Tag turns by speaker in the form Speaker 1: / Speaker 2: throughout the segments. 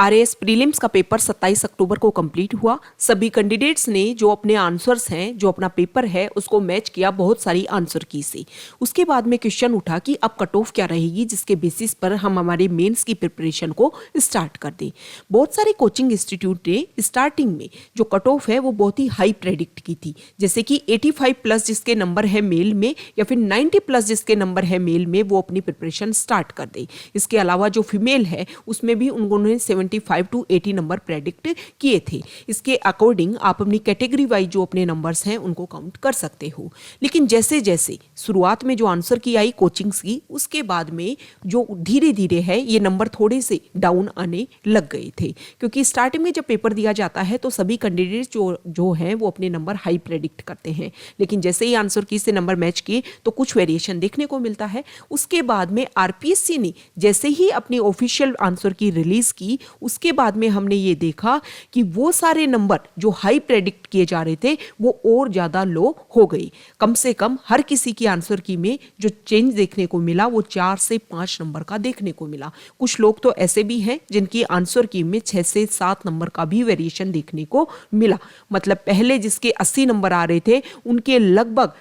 Speaker 1: RAS prelims का paper 27 अक्टूबर को complete हुआ। सभी कैंडिडेट्स ने जो अपने आंसर्स हैं, जो अपना पेपर है, उसको मैच किया बहुत सारी आंसर की से। उसके बाद में क्वेश्चन उठा कि अब कट ऑफ क्या रहेगी, जिसके बेसिस पर हम हमारे मेंस की प्रिपरेशन को स्टार्ट कर दें। बहुत सारे कोचिंग इंस्टीट्यूट ने स्टार्टिंग में जो कट ऑफ है वो बहुत ही हाई प्रेडिक्ट की थी, जैसे कि 85 प्लस जिसके नंबर है मेल में या फिर 90 प्लस जिसके नंबर है मेल में, वो अपनी प्रिपरेशन स्टार्ट कर दे। इसके अलावा जो फीमेल है उसमें भी उन्होंने 75 टू 80 नंबर प्रेडिक्ट किए थे। इसके अकॉर्डिंग आप अपनी कैटेगरी वाइज जो अपने नंबर्स हैं उनको काउंट कर सकते हो। लेकिन जैसे जैसे शुरुआत में जो आंसर की आई कोचिंग्स की, उसके बाद में जो धीरे धीरे है ये नंबर थोड़े से डाउन आने लग गए थे, क्योंकि स्टार्टिंग में जब पेपर दिया जाता है तो सभी कैंडिडेट्स जो हैं वो अपने नंबर हाई प्रेडिक्ट करते हैं। लेकिन जैसे ही आंसर की से नंबर मैच किए तो कुछ वेरिएशन देखने को मिलता है। उसके बाद में आरपीएससी ने जैसे ही अपनी ऑफिशियल आंसर की रिलीज की, उसके बाद में हमने ये देखा कि वो सारे नंबर जो हाई प्रेडिक्ट किए जा रहे थे वो और ज्यादा लो हो गई। कम से कम हर किसी की आंसर की में जो चेंज देखने को मिला वो 4 से 5 नंबर का देखने को मिला। कुछ लोग तो ऐसे भी हैं जिनकी आंसर की में 6 से 7 नंबर का भी वेरिएशन देखने को मिला। मतलब पहले जिसके 80 नंबर आ रहे थे उनके लगभग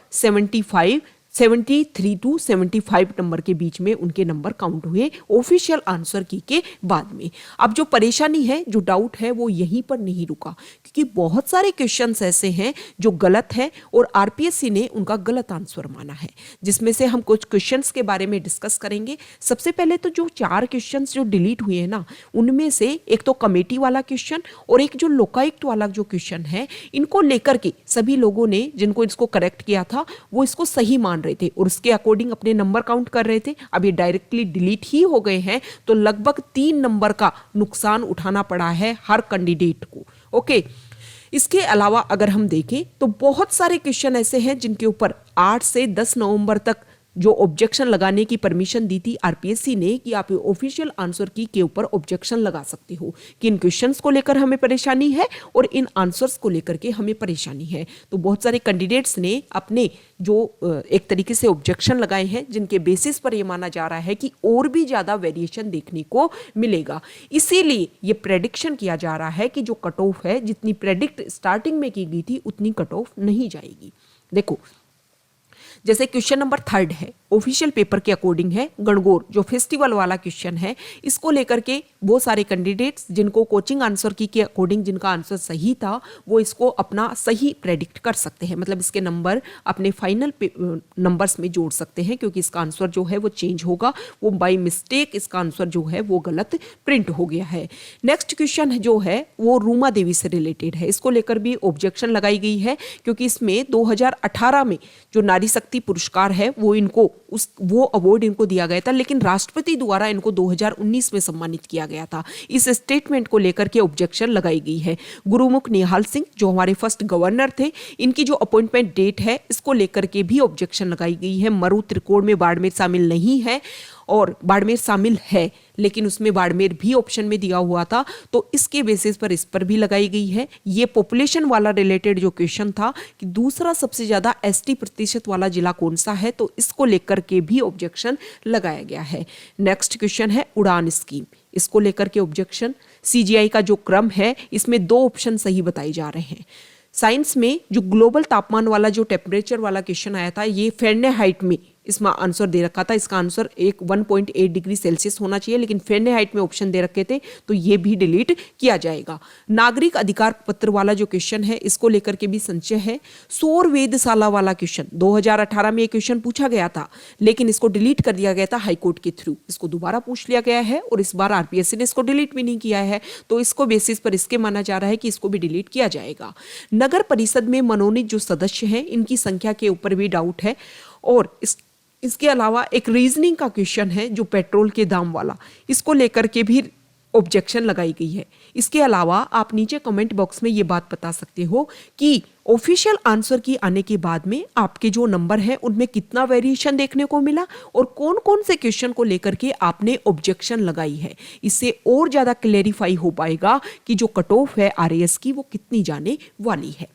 Speaker 1: 73 टू 75 नंबर के बीच में उनके नंबर काउंट हुए ऑफिशियल आंसर की के बाद में। अब जो परेशानी है, जो डाउट है, वो यहीं पर नहीं रुका, क्योंकि बहुत सारे क्वेश्चंस ऐसे हैं जो गलत हैं और आरपीएससी ने उनका गलत आंसर माना है, जिसमें से हम कुछ क्वेश्चंस के बारे में डिस्कस करेंगे। सबसे पहले तो जो 4 क्वेश्चंस जो डिलीट हुए हैं ना, उनमें से एक तो कमेटी वाला क्वेश्चन और एक जो लोकायुक्त वाला जो क्वेश्चन है, इनको लेकर के सभी लोगों ने जिनको इसको करेक्ट किया था वो इसको सही मान रहे थे और उसके अकॉर्डिंग अपने नंबर काउंट कर रहे थे। अब ये डायरेक्टली डिलीट ही हो गए हैं, तो लगभग 3 नंबर का नुकसान उठाना पड़ा है हर कैंडिडेट को। ओके, इसके अलावा अगर हम देखें तो बहुत सारे क्वेश्चन ऐसे हैं जिनके ऊपर 8 से 10 नवंबर तक जो ऑब्जेक्शन लगाने की परमिशन दी थी आरपीएससी ने कि आप ऑफिशियल आंसर की के ऊपर ऑब्जेक्शन लगा सकते हो कि इन क्वेश्चंस को लेकर हमें परेशानी है और इन आंसर्स को लेकर के हमें परेशानी है। तो बहुत सारे कैंडिडेट्स ने अपने जो एक तरीके से ऑब्जेक्शन लगाए हैं, जिनके बेसिस पर यह माना जा रहा है कि और भी ज्यादा वेरिएशन देखने को मिलेगा। इसीलिए ये प्रेडिक्शन किया जा रहा है कि जो कट ऑफ है, जितनी प्रेडिक्ट स्टार्टिंग में की गई थी उतनी कट ऑफ नहीं जाएगी। देखो, जैसे क्वेश्चन नंबर 3 है, ऑफिशियल पेपर के अकॉर्डिंग है, गणगौर जो फेस्टिवल वाला क्वेश्चन है, इसको लेकर के वो सारे कैंडिडेट्स जिनको कोचिंग आंसर की के अकॉर्डिंग जिनका आंसर सही था वो इसको अपना सही प्रेडिक्ट कर सकते हैं। मतलब इसके नंबर अपने फाइनल नंबर्स में जोड़ सकते हैं, क्योंकि इसका आंसर जो है वो चेंज होगा, वो बाय मिस्टेक इसका आंसर जो है वो गलत प्रिंट हो गया है। नेक्स्ट क्वेश्चन जो है वो रूमा देवी से रिलेटेड है, इसको लेकर भी ऑब्जेक्शन लगाई गई है, क्योंकि इसमें 2018 में जो नारी शक्ति पुरस्कार है वो अवार्ड इनको दिया गया था, लेकिन राष्ट्रपति द्वारा इनको 2019 में सम्मानित किया गया था। इस स्टेटमेंट को लेकर के ऑब्जेक्शन लगाई गई है। गुरुमुख निहाल सिंह जो हमारे फर्स्ट गवर्नर थे, इनकी जो अपॉइंटमेंट डेट है इसको लेकर के भी ऑब्जेक्शन लगाई गई है। मरु त्रिकोण में बाड़मेर शामिल नहीं है और बाड़मेर शामिल है, लेकिन उसमें बाड़मेर भी ऑप्शन में दिया हुआ था, तो इसके बेसिस पर इस पर भी लगाई गई है। ये पॉपुलेशन वाला रिलेटेड जो क्वेश्चन था कि दूसरा सबसे ज्यादा एसटी प्रतिशत वाला जिला कौन सा है, तो इसको लेकर के भी ऑब्जेक्शन लगाया गया है। नेक्स्ट क्वेश्चन है उड़ान स्कीम, इसको लेकर के ऑब्जेक्शन। सीजीआई का जो क्रम है इसमें 2 ऑप्शन सही बताए जा रहे हैं। साइंस में जो ग्लोबल तापमान वाला जो टेम्परेचर वाला क्वेश्चन आया था, ये फ़ारेनहाइट में इसमें आंसर दे रखा था, इसका आंसर 1.8 डिग्री सेल्सियस होना चाहिए, लेकिन फ़ारेनहाइट में ऑप्शन दे रखे थे, तो ये भी डिलीट किया जाएगा। नागरिक अधिकार पत्र वाला जो क्वेश्चन है इसको लेकर के भी संशय है। सौर वेधशाला वाला क्वेश्चन 2018 में ये क्वेश्चन पूछा गया था, लेकिन इसको डिलीट कर दिया गया था हाईकोर्ट के थ्रू। इसको दोबारा पूछ लिया गया है और इस बार आरपीएससी ने इसको डिलीट भी नहीं किया है, तो इसको बेसिस पर इसके माना जा रहा है कि इसको भी डिलीट किया जाएगा। नगर परिषद में मनोनीत जो सदस्य हैं इनकी संख्या के ऊपर भी डाउट है। और इसके अलावा एक रीजनिंग का क्वेश्चन है जो पेट्रोल के दाम वाला, इसको लेकर के भी ऑब्जेक्शन लगाई गई है। इसके अलावा आप नीचे कमेंट बॉक्स में ये बात बता सकते हो कि ऑफिशियल आंसर की आने के बाद में आपके जो नंबर है उनमें कितना वेरिएशन देखने को मिला और कौन कौन से क्वेश्चन को लेकर के आपने ऑब्जेक्शन लगाई है। इससे और ज्यादा क्लेरिफाई हो पाएगा कि जो कट ऑफ है आरएएस की वो कितनी जाने वाली है।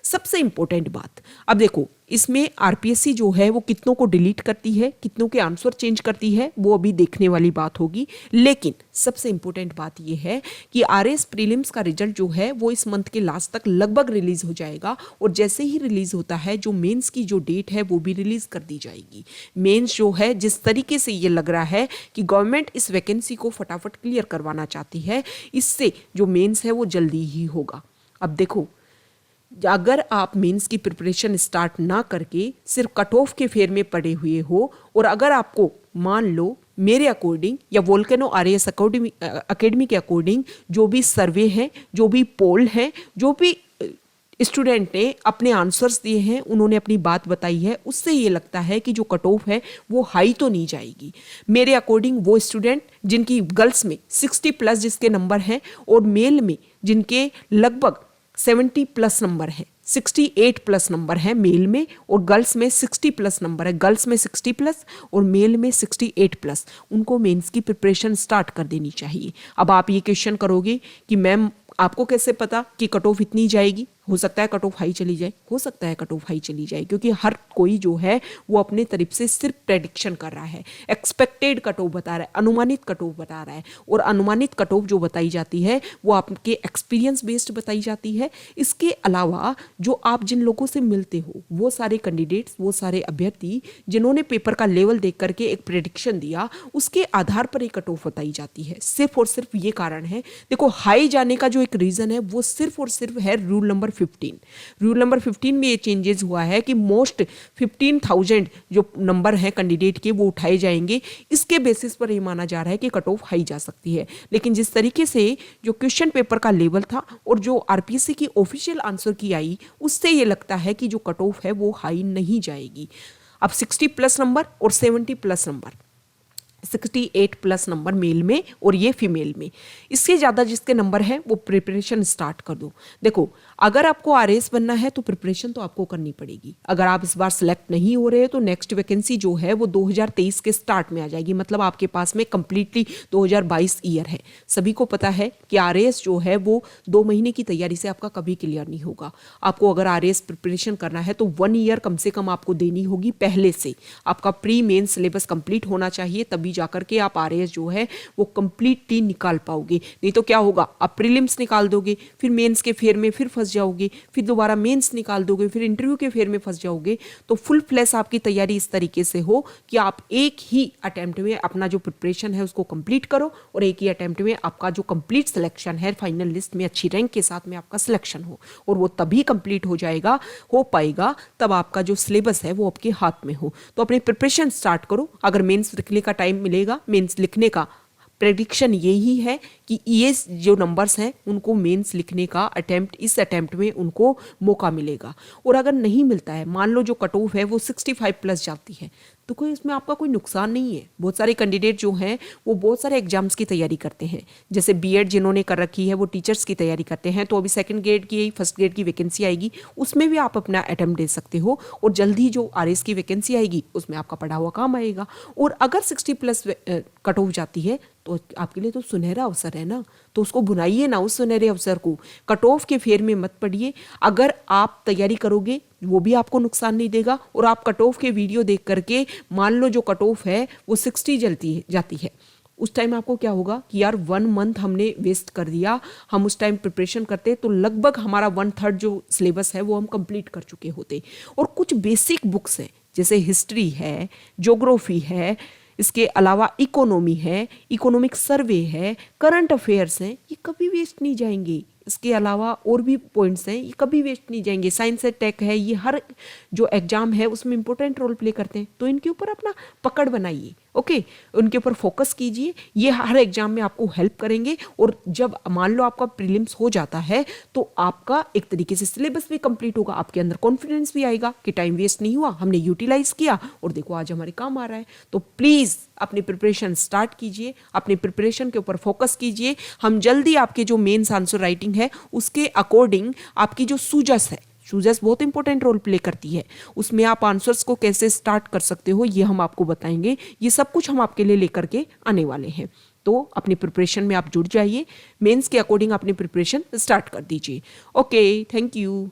Speaker 1: सबसे इंपॉर्टेंट बात, अब देखो इसमें आरपीएससी जो है वो कितनों को डिलीट करती है, कितनों के आंसर चेंज करती है, वो अभी देखने वाली बात होगी। लेकिन सबसे इंपॉर्टेंट बात ये है कि आरएस प्रीलिम्स का रिजल्ट जो है वो इस मंथ के लास्ट तक लगभग रिलीज हो जाएगा, और जैसे ही रिलीज होता है जो मेंस की जो डेट है वो भी रिलीज कर दी जाएगी। मेंस जो है जिस तरीके से ये लग रहा है कि गवर्नमेंट इस वैकेंसी को फटाफट क्लियर करवाना चाहती है, इससे जो मेंस है वो जल्दी ही होगा। अब देखो, अगर आप मेंस की प्रिपरेशन स्टार्ट ना करके सिर्फ कट ऑफ के फेर में पड़े हुए हो, और अगर आपको मान लो मेरे अकॉर्डिंग या वोल्केनो आरएएस अकेडमी के अकॉर्डिंग जो भी सर्वे है, जो भी पोल है, जो भी स्टूडेंट ने अपने आंसर्स दिए हैं, उन्होंने अपनी बात बताई है, उससे ये लगता है कि जो कट ऑफ है वो हाई तो नहीं जाएगी। मेरे अकॉर्डिंग वो स्टूडेंट जिनकी गर्ल्स में 60 प्लस जिसके नंबर हैं, और मेल में जिनके लगभग 70 प्लस नंबर है, 68 प्लस नंबर है मेल में, और गर्ल्स में 60 प्लस नंबर है, गर्ल्स में 60 प्लस और मेल में 68 प्लस, उनको मेंस की प्रिपरेशन स्टार्ट कर देनी चाहिए। अब आप ये क्वेश्चन करोगे कि मैम आपको कैसे पता कि कट ऑफ इतनी जाएगी? हो सकता है कट ऑफ हाई चली जाए, हो सकता है कट ऑफ हाई चली जाए, क्योंकि हर कोई जो है वो अपने तरफ से सिर्फ प्रेडिक्शन कर रहा है, एक्सपेक्टेड कट ऑफ बता रहा है, अनुमानित कट ऑफ बता रहा है, और अनुमानित कट ऑफ जो बताई जाती है वो आपके एक्सपीरियंस बेस्ड बताई जाती है। इसके अलावा जो आप जिन लोगों से मिलते हो, वो सारे कैंडिडेट्स, वो सारे अभ्यर्थी जिन्होंने पेपर का लेवल देख करके एक प्रेडिक्शन दिया, उसके आधार पर एक कट ऑफ बताई जाती है। सिर्फ और सिर्फ ये कारण है। देखो, हाई जाने का जो एक रीजन है वो सिर्फ और सिर्फ है रूल नंबर 15। रूल नंबर 15 में ये चेंजेस हुआ है कि मोस्ट 15,000 जो नंबर है कैंडिडेट के वो उठाए जाएंगे। इसके बेसिस पर ये माना जा रहा है कि कट ऑफ हाई जा सकती है। लेकिन जिस तरीके से जो क्वेश्चन पेपर का लेवल था और जो आरपीएससी की ऑफिशियल आंसर की आई, उससे ये लगता है कि जो कट ऑफ है वो हाई नहीं जाएगी। अब 60 प्लस नंबर और 70 प्लस नंबर, 68 प्लस नंबर मेल में और ये फीमेल में, इससे ज़्यादा जिसके नंबर है वो प्रिपरेशन स्टार्ट कर दो। देखो, अगर आपको आरएएस बनना है तो प्रिपरेशन तो आपको करनी पड़ेगी। अगर आप इस बार सिलेक्ट नहीं हो रहे तो नेक्स्ट वैकेंसी जो है वो 2023 के स्टार्ट में आ जाएगी, मतलब आपके पास में कंप्लीटली 2022 ईयर है। सभी को पता है कि आरएएस जो है वो 2 महीने की तैयारी से आपका कभी क्लियर नहीं होगा। आपको अगर आरएएस प्रिपरेशन करना है तो 1 ईयर कम से कम आपको देनी होगी पहले से। आपका प्री मेन सिलेबस कंप्लीट होना चाहिए, तभी जाकर के आप आरएएस जो है वो कंप्लीटली निकाल पाओगे। नहीं तो क्या होगा, आप प्रीलिम्स निकाल दोगे, फिर मेंस के फेर में फिर फंस जाओगे, फिर दोबारा मेंस निकाल दोगे, फिर इंटरव्यू के फेर में फंस जाओगे। तो फुल फ्लैश आपकी तैयारी इस तरीके से हो कि आप एक ही अटेम्प्ट में अपना जो प्रिपरेशन है उसको कंप्लीट करो, और एक ही अटेम्प्ट में आपका जो कंप्लीट सिलेक्शन है, फाइनल लिस्ट में अच्छी रैंक के साथ में आपका सिलेक्शन हो। और वो तभी कंप्लीट हो पाएगा तब आपका जो सिलेबस है वो आपके हाथ में हो। तो अपनी प्रिपरेशन स्टार्ट करो। अगर मेंस लिखने का टाइम मिलेगा, मेंस लिखने का प्रेडिक्शन यही है कि ये जो नंबर्स हैं उनको मेंस लिखने का इस अटेम्प्ट में उनको मौका मिलेगा। और अगर नहीं मिलता है, मान लो जो कट ऑफ है वो 65 प्लस जाती है, तो कोई इसमें आपका कोई नुकसान नहीं है। बहुत सारे कैंडिडेट जो हैं वो बहुत सारे एग्जाम्स की तैयारी करते हैं, जैसे बीएड जिन्होंने कर रखी है वो टीचर्स की तैयारी करते हैं। तो अभी सेकंड ग्रेड की, फर्स्ट ग्रेड की वैकेंसी आएगी, उसमें भी आप अपना अटेम्प्ट दे सकते हो, और जल्दी जो आरएएस की वैकेंसी आएगी उसमें आपका पढ़ा हुआ काम आएगा। और अगर 60 प्लस कट ऑफ जाती है तो आपके लिए तो सुनहरा अवसर है ना, तो उसको भुनाइए ना उस सुनहरे अवसर को। कट ऑफ के फेर में मत पड़िए। अगर आप तैयारी करोगे वो भी आपको नुकसान नहीं देगा, और आप कट ऑफ के वीडियो देख करके मान लो जो कट ऑफ है वो 60 जाती है, उस टाइम आपको क्या होगा कि यार 1 मंथ हमने वेस्ट कर दिया। हम उस टाइम प्रिपरेशन करते तो लगभग हमारा 1/3 जो सिलेबस है वो हम कंप्लीट कर चुके होते। और कुछ बेसिक बुक्स हैं जैसे हिस्ट्री है, ज्योग्राफी है, इसके अलावा इकोनॉमी है, इकोनॉमिक सर्वे है, करंट अफेयर्स हैं, ये कभी वेस्ट नहीं जाएंगे। इसके अलावा और भी पॉइंट्स हैं, ये कभी वेस्ट नहीं जाएंगे। साइंस है, टेक है, ये हर जो एग्जाम है उसमें इंपॉर्टेंट रोल प्ले करते हैं। तो इनके ऊपर अपना पकड़ बनाइए, ओके, उनके ऊपर फोकस कीजिए। ये हर एग्जाम में आपको हेल्प करेंगे। और जब मान लो आपका प्रीलिम्स हो जाता है तो आपका एक तरीके से सिलेबस भी कंप्लीट होगा, आपके अंदर कॉन्फिडेंस भी आएगा कि टाइम वेस्ट नहीं हुआ, हमने यूटिलाइज किया और देखो आज हमारे काम आ रहा है। तो प्लीज़ अपनी प्रिपरेशन स्टार्ट कीजिए, अपनी प्रिपरेशन के ऊपर फोकस कीजिए। हम जल्दी आपके जो मेंस आंसर राइटिंग है उसके अकॉर्डिंग आपकी जो सूजस है, सूजस बहुत इंपॉर्टेंट रोल प्ले करती है, उसमें आप आंसर्स को कैसे स्टार्ट कर सकते हो ये हम आपको बताएंगे। ये सब कुछ हम आपके लिए लेकर के आने वाले हैं। तो अपनी प्रिपरेशन में आप जुड़ जाइए, मेंस के अकॉर्डिंग अपनी प्रिपरेशन स्टार्ट कर दीजिए। Okay, thank you.